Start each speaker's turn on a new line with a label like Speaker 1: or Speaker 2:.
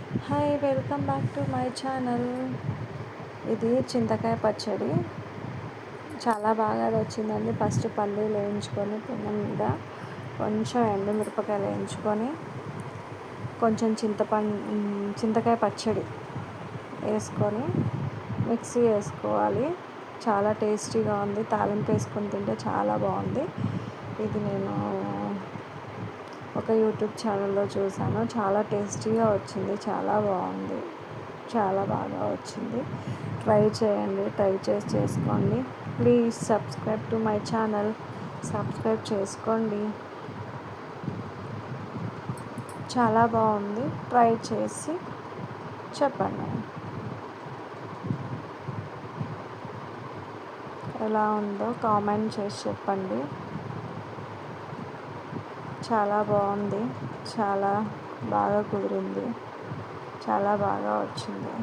Speaker 1: Hi, welcome back to my channel. ఇది చింతకాయ పచ్చడి. చాలా బాగా వచ్చిందండి. ఫస్ట్ పల్లీలు వేయించుకొని పెనం మీద కొంచెం ఎండుమిరపకాయలు వేయించుకొని కొంచెం చింతకాయ పచ్చడి వేసుకొని మిక్సీ వేసుకోవాలి. చాలా టేస్టీగా ఉంది. తాలింపు వేసుకొని తింటే చాలా బాగుంది. ఇది నేను ఒక యూట్యూబ్ ఛానల్లో చూసాను. చాలా టేస్టీగా వచ్చింది. చాలా బాగుంది. చాలా బాగా వచ్చింది. ట్రై చేయండి. ట్రై చేసి చేసుకోండి. Please subscribe to my channel. Subscribe చేసుకోండి. చాలా బాగుంది. ట్రై చేసి చెప్పండి ఎలా ఉందో కామెంట్ చేసి చెప్పండి. చాలా బాగుంది. చాలా బాగా కుదిరింది. చాలా బాగా వచ్చింది.